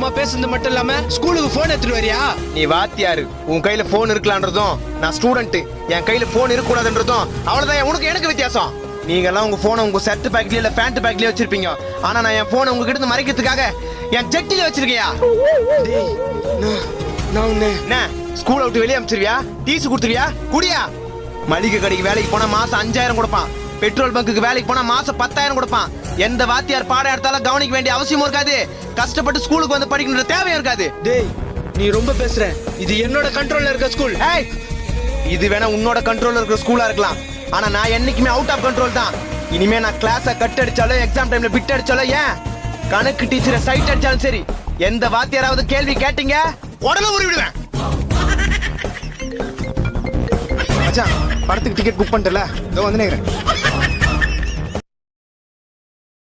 அம்மா பேசுறது மட்டும் இல்லாம ஸ்கூலுக்கு போன் எடுத்துட்டு வரியா? நீ வாத்தியாரு, உன் கையில போன் இருக்கலான்றதும் நான் ஸ்டூடெண்ட் என் கையில போன் இருக்க கூடாதுன்றதும் அவ்வளவுதான் உனக்கு எனக்கு வித்தியாசம். நீங்க எல்லாம் உங்க போனை உங்க ஷர்ட் பேக்லயே இல்ல பேண்ட் பேக்லயே வச்சிருப்பீங்க. ஆனா நான் என் போனை உங்ககிட்ட இருந்து மறைக்கிறதுக்காக என் ஜட்டில வச்சிருக்கியா? நான் ஸ்கூல் விட்டு வெளியே அனுப்பிச்சிருவியா? டீஸ் கொடுத்துருவியா? குடியா? மளிகை கடைக்கு வேலைக்கு போனா மாசம் 5000 கொடுப்பான். பெட்ரோல் பங்குக்கு வேலைக்கு போனா மாசம் 10,000 கொடுப்பான். எந்த வாத்தியார் பாடம் எடுத்தாலும் கவனிக்க வேண்டிய அவசியமும் இருக்காது. கஷ்டப்பட்டு ஸ்கூலுக்கு வந்து படிக்கணுன்ற தேவையும் இருக்காது. டேய், நீ ரொம்ப பேசுற. இது என்னோட கண்ட்ரோல்ல இருக்க ஸ்கூல். ஏய், இது வேணா உன்னோட கண்ட்ரோல்ல இருக்கிற ஸ்கூலா இருக்கலாம். ஆனா நான் என்னைக்குமே அவுட் ஆஃப் கண்ட்ரோல் தான். இனிமே நான் கிளாஸ கட் அடிச்சாலும் எக்ஸாம் டைம்ல பிட் அடிச்சாலும் ஏன் கணக்கு டீச்சரை சைட் அடிச்சாலும் சரி, எந்த வாத்தியாராவது கேள்வி கேட்டீங்க உடனே உரி விடுவேன். படத்துக்கு டிக்கெட் புக் பண்ணிட்டல, இதோ வந்து